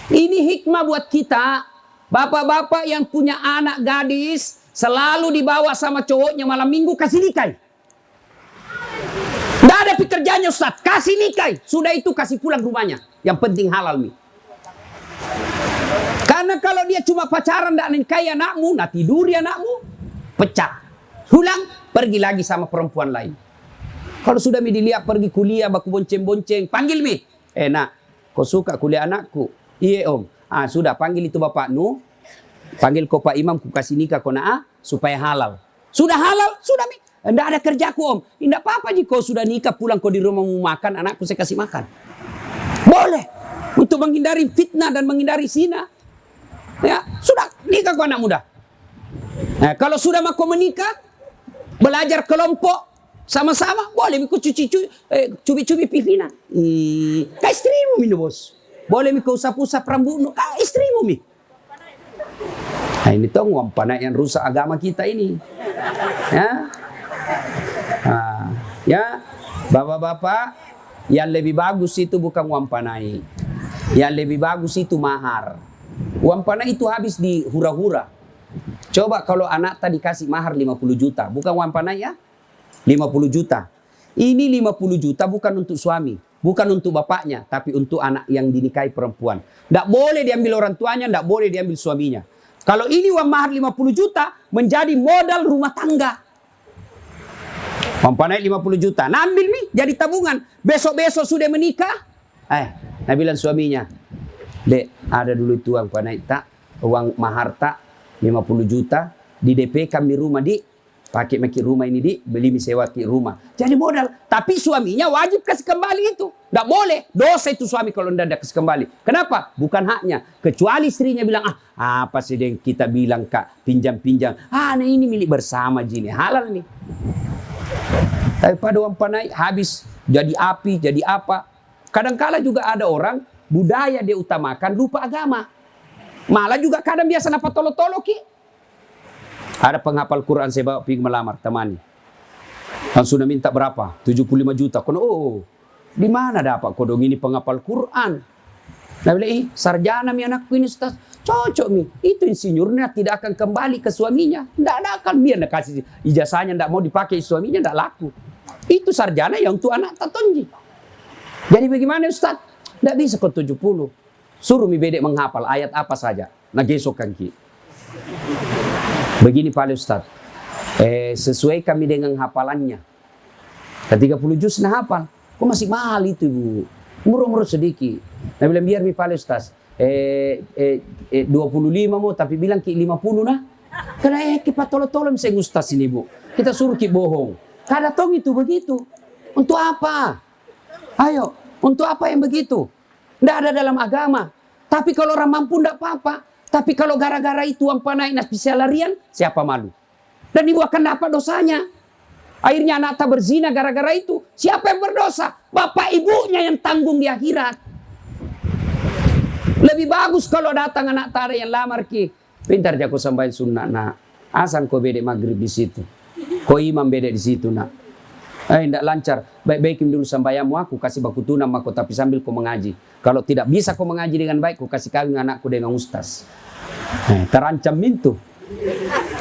Ini hikmah buat kita. Bapak-bapak yang punya anak gadis. Selalu dibawa sama cowoknya malam minggu kasih nikahi. Tidak ada pekerjaannya Ustaz. Kasih nikahi. Sudah itu kasih pulang rumahnya. Yang penting halal nih. Karena kalau dia cuma pacaran tidak nikahi anakmu, nah tiduri anakmu, pecah. Pulang, pergi lagi sama perempuan lain. Kalau sudah dilihat pergi kuliah, baku bonceng-bonceng, panggil mi. Nak, kau suka kuliah anakku? Iya om. Sudah, panggil itu bapak nu. Panggil kau Pak Imam, ku kasih nikah kau supaya halal. Sudah halal, sudah mi. Tidak ada kerjaku om. Tidak apa-apa jika kau sudah nikah, pulang kau di rumah mau makan, anakku saya kasih makan. Boleh. Untuk menghindari fitnah dan menghindari zina. Ya, sudah nikah kau anak muda. Nah, kalau sudah mau menikah, belajar kelompok sama-sama, boleh mikau cubi-cubi pipina. Kau istrimu mi bos. Boleh mikau usap-usap rambutmu, kau istrimu mi. Nah, ini tuh uang panai yang rusak agama kita ini. Ya, ya, bapak-bapak, yang lebih bagus itu bukan uang panai. Yang lebih bagus itu mahar. Uang panai itu habis di hura-hura. Coba kalau anak tadi dikasih mahar 50 juta. Bukan uang panai ya? 50 juta. Ini 50 juta bukan untuk suami. Bukan untuk bapaknya. Tapi untuk anak yang dinikahi perempuan. Tidak boleh diambil orang tuanya. Tidak boleh diambil suaminya. Kalau ini uang mahar 50 juta. Menjadi modal rumah tangga. Uang panai 50 juta. Nah, ambil nih. Jadi tabungan. Besok-besok sudah menikah. Nah bilang suaminya. Dek, ada dulu itu uang panai tak, uang mahar tak, 50 juta, di DP kami rumah di, pakai maki rumah ini di, beli sewa di rumah. Jadi modal, tapi suaminya wajib kasih kembali itu. Tidak boleh, dosa itu suami kalau tidak kasih kembali. Kenapa? Bukan haknya. Kecuali istrinya bilang, apa sih yang kita bilang kak, pinjam-pinjam. Nah ini milik bersama jini, halal nih. Tapi pada uang panai habis, jadi api, jadi apa. Kadang-kala juga ada orang, budaya dia utamakan, lupa agama. Malah juga kadang biasa dapat tolo-tolo ki. Ada penghafal Quran saya bawa pergi melamar temani. Dan sudah minta berapa? 75 juta. Kono, di mana dapat kodong ini penghafal Quran? Nah bilang, sarjana mi anakku ini Ustaz. Cocok mi. Itu insinyurnya tidak akan kembali ke suaminya. Tidak akan biar nak kasih ijazahnya tidak mau dipakai suaminya tidak laku. Itu sarjana yang untuk anak tatonji. Jadi bagaimana Ustaz? Tidak bisa kau 70. Suruh mi bedek menghafal ayat apa saja. Nah gesokkan ki. Begini Pak Ustaz. Sesuai kami dengan hafalannya. Dan 30 juz nah hafal. Kok masih mahal itu Bu? Murah-murah sedikit. Nah bilang biar mi Pak Ustaz. 25 mau tapi bilang ki 50 nah. Karena kita tolong-tolong saya Ustaz ini Bu. Kita suruh ki bohong. Kada tong itu begitu. Untuk apa? Ayo. Untuk apa yang begitu? Tidak ada dalam agama. Tapi kalau orang mampu tidak apa-apa. Tapi kalau gara-gara itu uang panai nak bisa larian, siapa malu? Dan ibu akan dapat dosanya. Akhirnya anak tak berzina gara-gara itu. Siapa yang berdosa? Bapak ibunya yang tanggung di akhirat. Lebih bagus kalau datang anak tara yang lamar ki. Pintar jago sampai sunnah nak. Asan kau bedek maghrib di situ. Kau imam bedek di situ nak. Tidak lancar. Baik-baikin dulu sambayammu aku kasih baku tunang aku tapi sambil kau mengaji. Kalau tidak bisa kau mengaji dengan baik, kau kasih kawin anakku dengan ustaz. Terancam itu.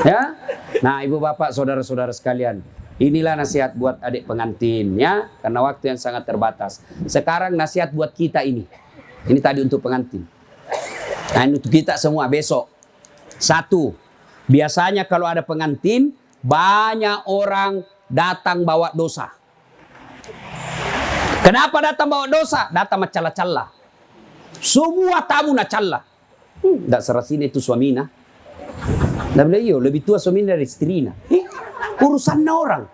Ya. Nah, ibu bapak, saudara-saudara sekalian, inilah nasihat buat adik pengantin ya, karena waktu yang sangat terbatas. Sekarang nasihat buat kita ini. Ini tadi untuk pengantin. Nah, ini untuk kita semua besok. 1. Biasanya kalau ada pengantin, banyak orang datang bawa dosa. Kenapa datang bawa dosa? Datang macala-cala. Semua tamu nak cala. Tak serasini itu suamina. Dah bilang, iyo, lebih tua suamina dari istrina. Urusan orang.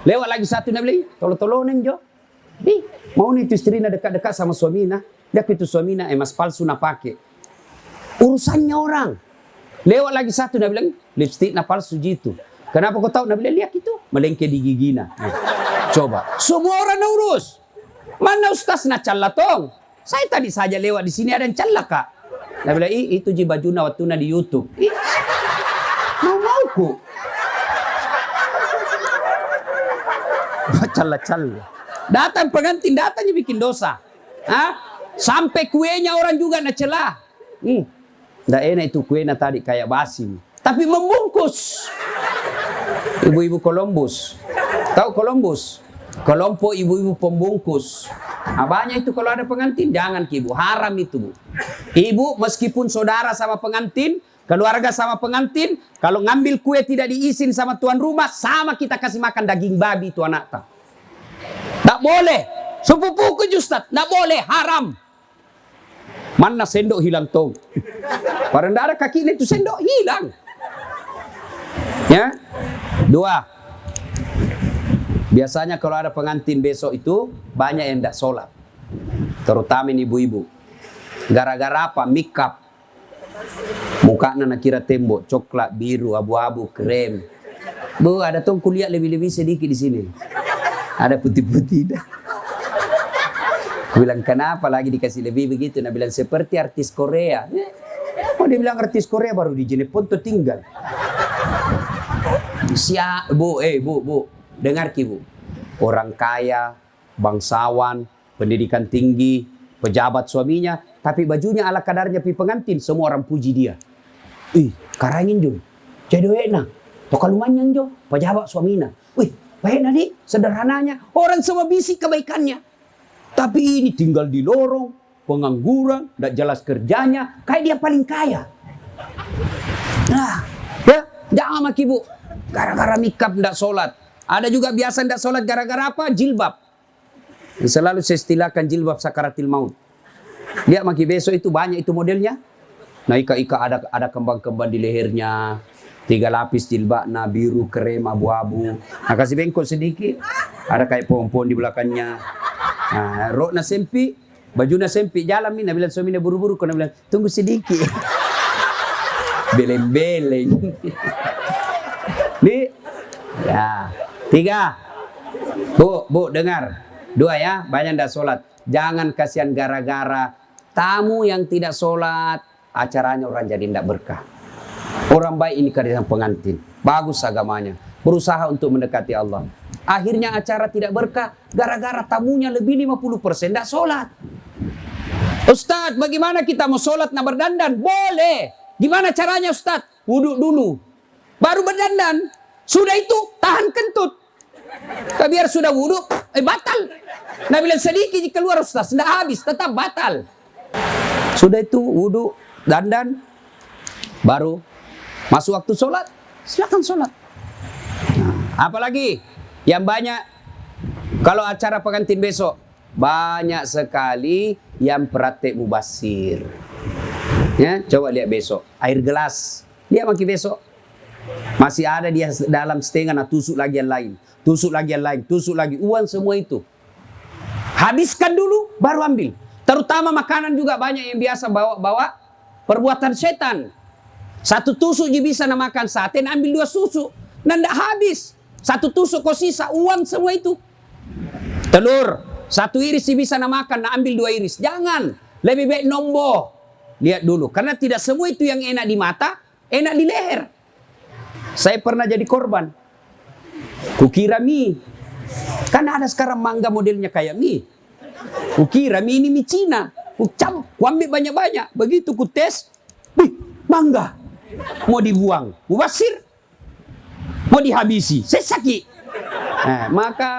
Lewat lagi satu, dah bilang, tolong-tolongin jo. Mau nih itu istrina dekat-dekat sama suamina. Dia itu suamina emas palsu nak pakai. Urusannya orang. Lewat lagi satu, dah bilang, lipstick nak palsu gitu. Kenapa kau tahu? Nabi lihat itu melengke di gigina. Coba, semua orang nak urus. Mana ustaz nak calla tong? Saya tadi saja lewat di sini ada yang calla kak. Nabi bilang, itu ji bajuna waktu di YouTube. Mau-mauku. Calla-calla. Datang pengantin, datangnya bikin dosa. Sampai kuenya orang juga nak celah. Nggak enak itu kuenya tadi kayak basi. Tapi membungkus. Ibu-ibu Columbus. Tahu Columbus? Kelompok ibu-ibu pembungkus. Banyak itu kalau ada pengantin, jangan ibu, haram itu bu. Ibu meskipun saudara sama pengantin, keluarga sama pengantin, kalau ngambil kue tidak diizin sama tuan rumah, sama kita kasih makan daging babi itu anak tak. Tak boleh. Sepupuku Ustaz, tak boleh, haram. Mana sendok hilang tuh? Para ndara kaki itu sendok hilang. Ya. 2. Biasanya kalau ada pengantin besok itu banyak yang tidak sholat, terutama ibu-ibu. Gara-gara apa? Make up. Mukanya nak kira tembok, coklat, biru, abu-abu, krem. Bu, ada tuh kuliah lebih-lebih sedikit di sini. Ada putih-putih dah. Bilang kenapa lagi dikasih lebih begitu? Nah bilang seperti artis Korea. Oh dia bilang artis Korea baru di Jenepon tuh tinggal. Bu, bu. Dengar bu, orang kaya, bangsawan, pendidikan tinggi, pejabat suaminya, tapi bajunya ala kadarnya pi pengantin, semua orang puji dia. Ih, karangin jo, jadi enak, tokalumannya jo, pejabat suaminya. Wih, baik nadi, sederhananya, orang semua bisik kebaikannya. Tapi ini tinggal di lorong, pengangguran, tidak jelas kerjanya, kayak dia paling kaya. Nah, ya, jangan maki bu, gara-gara mikap tidak sholat. Ada juga biasa tidak sholat gara-gara apa? Jilbab. Selalu saya istilahkan jilbab sakaratil maut. Lihat maki besok itu banyak itu modelnya. Nah ika-ika ada kembang-kembang di lehernya. 3 lapis jilbabnya, biru, krem, abu-abu. Nah kasih bengkok sedikit. Ada kayak pohon-pohon di belakangnya. Nah rokna sempit, bajunya sempit, jalan mina bilang suaminya buru-buru. Kena bilang tunggu sedikit. Beleng-beleng. Nih, ya. 3. Bu, dengar. 2 ya, banyak tidak sholat. Jangan kasihan gara-gara tamu yang tidak sholat, acaranya orang jadi tidak berkah. Orang baik ini karena pengantin. Bagus agamanya. Berusaha untuk mendekati Allah. Akhirnya acara tidak berkah, gara-gara tamunya lebih 50% tidak sholat. Ustadz, bagaimana kita mau sholat nak berdandan? Boleh. Gimana caranya Ustadz? Wudhu dulu. Baru berdandan. Sudah itu tahan kentut. Biar sudah wudhu, batal. Nah bilang sedikit keluar Ustaz, tidak habis, tetap batal. Sudah itu wudhu, dandan, baru masuk waktu sholat, silakan sholat. Nah, apalagi yang banyak, kalau acara pengantin besok, banyak sekali yang praktek mubasir. Ya, coba lihat besok, air gelas, lihat maki besok. Masih ada dia dalam setengah, nah tusuk lagi yang lain. Tusuk lagi yang lain, tusuk lagi. Uang semua itu. Habiskan dulu, baru ambil. Terutama makanan juga banyak yang biasa bawa perbuatan setan. 1 tusuk je bisa nak makan sate, nak ambil 2 tusuk. Nah tidak habis. 1 tusuk kau sisa, uang semua itu. Telur, 1 iris je bisa nak makan, nak ambil 2 iris. Jangan. Lebih baik nombor. Lihat dulu. Karena tidak semua itu yang enak di mata, enak di leher. Saya pernah jadi korban. Kukira mie. Kan ada sekarang mangga modelnya kayak mie. Kukira mie ini mie Cina. Kuambil banyak-banyak. Begitu ku tes. Wih, mangga. Mau dibuang. Mubasir. Mau dihabisi. Saya sakit. Nah, maka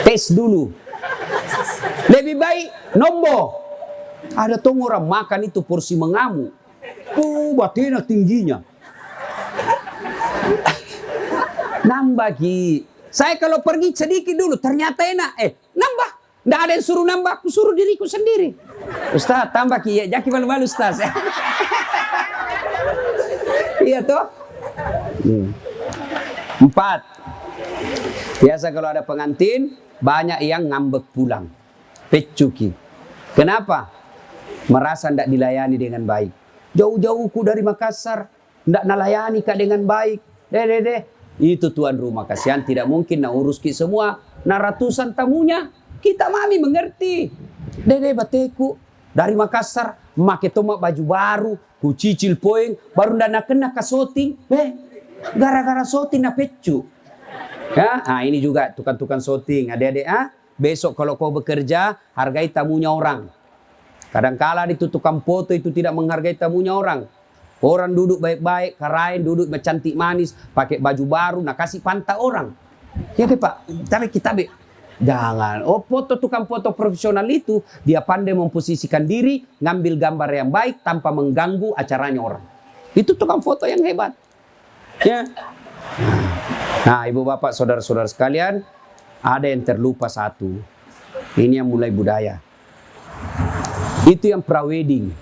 tes dulu. Lebih baik nombor. Ada tuh orang makan itu porsi mengamuk. Batina tingginya. Nambah Ki. Saya kalau pergi sedikit dulu ternyata enak. Nambah. Nggak ada yang suruh nambah. Aku suruh diriku sendiri. Ustaz tambah Ki. Ya, jaki malu-malu Ustaz. Iya toh. 4. Biasa kalau ada pengantin banyak yang ngambek pulang. Pecuki. Kenapa? Merasa tidak dilayani dengan baik. Jauh-jauhku dari Makassar. Tidak nalayani kak dengan baik. Itu tuan rumah, kasihan tidak mungkin nak urus ki semua. Nah ratusan tamunya, kita mami mengerti. Dede bateku dari Makassar, make tomak baju baru, ku cicil poeng, baru ndak kena ke shooting. Gara-gara shooting na pecu. Ya, ini juga tukang-tukang shooting. Adik-adik, besok kalau kau bekerja, hargai tamunya orang. Kadangkala itu tukang foto itu tidak menghargai tamunya orang. Orang duduk baik-baik, karain, duduk cantik manis, pakai baju baru, nak kasih pantai orang. Ya Pak, tapi kita jangan. Oh, tukang foto profesional itu dia pandai memposisikan diri, ngambil gambar yang baik tanpa mengganggu acaranya orang. Itu tukang foto yang hebat. Ya. Nah, ibu bapak, saudara-saudara sekalian, ada yang terlupa satu. Ini yang mulai budaya. Itu yang prawedding.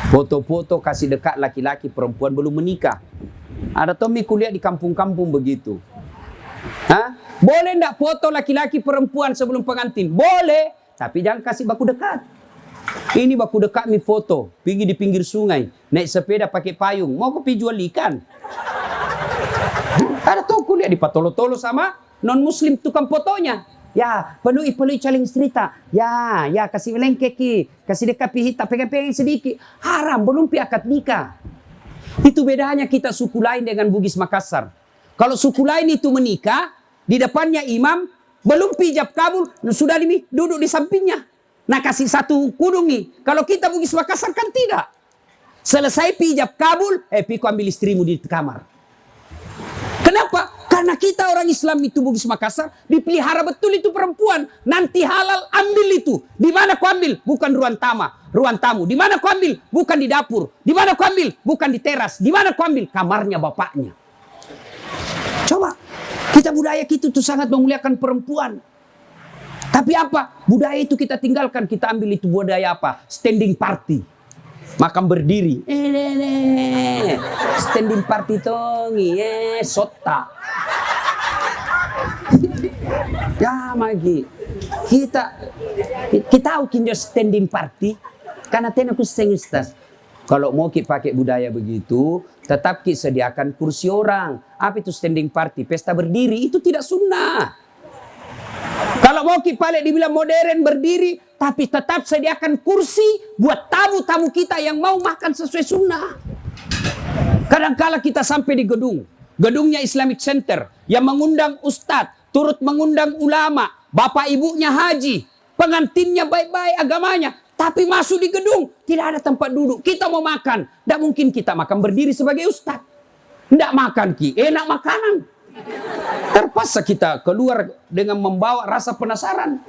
Foto-foto kasih dekat laki-laki perempuan belum menikah. Ada Tommy kuliah di kampung-kampung begitu. Hah? Boleh enggak foto laki-laki perempuan sebelum pengantin? Boleh, tapi jangan kasih baku dekat. Ini baku dekat nih foto, pergi di pinggir sungai, naik sepeda pakai payung, mau kopi jual ikan. Ada tuh kuliah di patolo-tolo sama non-muslim tukang fotonya. Ya, perlu caling cerita. Ya, kasih melengkeki, kasih dekat pihita, pegang-pegang sedikit. Haram, belum pi akad nikah. Itu bedanya kita suku lain dengan Bugis Makassar. Kalau suku lain itu menikah, di depannya imam, belum pijab kabul, sudah duduk di sampingnya. Nah, kasih satu kudung nih. Kalau kita Bugis Makassar kan tidak. Selesai pijab kabul, piku ambil istrimu di kamar. Kenapa? Karena kita orang Islam itu Bugis Makassar, dipelihara betul itu perempuan. Nanti halal, ambil itu. Di mana kau ambil? Bukan ruang tamu. Di mana kau ambil? Bukan di dapur. Di mana kau ambil? Bukan di teras. Di mana kau ambil? Kamarnya bapaknya. Coba, kita budaya kita itu sangat memuliakan perempuan. Tapi apa? Budaya itu kita tinggalkan. Kita ambil itu budaya apa? Standing party. Makan berdiri. Standing party tongi. Sota. Ya magi. Kita tahu kinjo standing party. Karena tenaku sengistas. Kalau mau kita pakai budaya begitu, tetap kita sediakan kursi orang. Apa itu standing party? Pesta berdiri itu tidak sunnah. Kalau mau kita paling dibilang modern berdiri, tapi tetap sediakan kursi buat tamu-tamu kita yang mau makan sesuai sunnah. Kadang-kala kita sampai di gedungnya Islamic Center yang mengundang ustadz, turut mengundang ulama, bapak ibunya haji, pengantinnya baik-baik agamanya. Tapi masuk di gedung, tidak ada tempat duduk. Kita mau makan. Tidak mungkin kita makan berdiri sebagai ustaz. Tidak makan enak makanan. Terpaksa kita keluar dengan membawa rasa penasaran.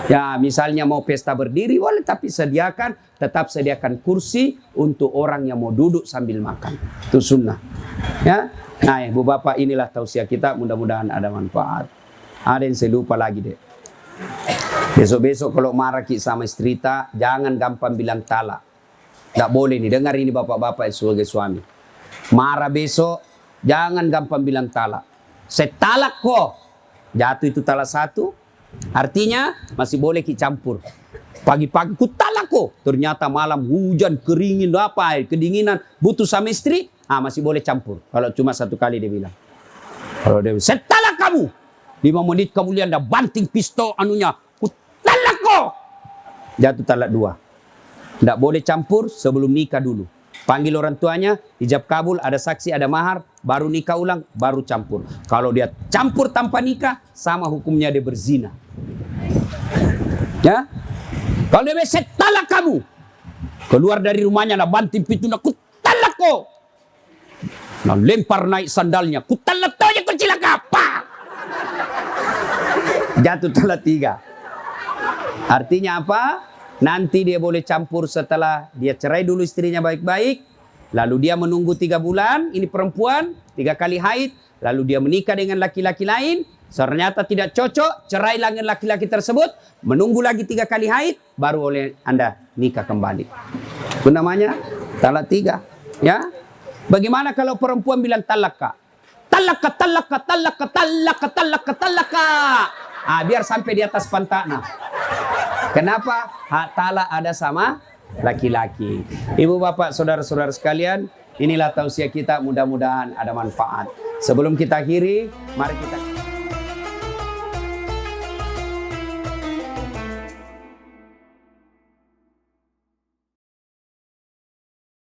Ya misalnya mau pesta berdiri boleh, tapi tetap sediakan kursi untuk orang yang mau duduk sambil makan. Itu sunnah. Ya. Nah ibu bapak, inilah tausiah kita, mudah-mudahan ada manfaat. Ada yang saya lupa lagi deh. Besok-besok kalau marah sama istri kita, jangan gampang bilang talak. Tidak boleh nih, dengar ini bapak-bapak sebagai suami. Marah besok, jangan gampang bilang talak. Saya talak kok. Jatuh itu talak satu, artinya masih boleh kita campur. Pagi-pagi ku talak kok. Ternyata malam hujan, keringin, kedinginan, butuh sama istri, masih boleh campur. Kalau cuma satu kali dia bilang. Kalau dia bilang, saya talak kamu. 5 menit kemudian dah banting pistol anunya. Talak kok. Jatuh talak 2. Tidak boleh campur sebelum nikah dulu. Panggil orang tuanya, ijab kabul, ada saksi, ada mahar, baru nikah ulang, baru campur. Kalau dia campur tanpa nikah, sama hukumnya dia berzina. Ya? Kalau dia bilang, saya talak kamu. Keluar dari rumahnya, nak banting pintunya, ku talak kok. Nah, lempar naik sandalnya, ku talak tau aja, ku cilaka. Pak! Jatuh talak 3. Artinya apa? Nanti dia boleh campur setelah dia cerai dulu istrinya baik-baik. Lalu dia menunggu 3 bulan, ini perempuan, 3 kali haid. Lalu dia menikah dengan laki-laki lain. Ternyata tidak cocok, cerai dengan laki-laki tersebut. Menunggu lagi 3 kali haid, baru oleh Anda nikah kembali. Itu namanya talak 3. Ya? Bagaimana kalau perempuan bilang talaka? Talaka, talaka, talaka, talaka, talaka, talaka. Biar sampai di atas pantatnya. Kenapa? Hak talak ada sama laki-laki. Ibu bapak, saudara-saudara sekalian, inilah tausiah kita, mudah-mudahan ada manfaat. Sebelum kita akhiri, mari kita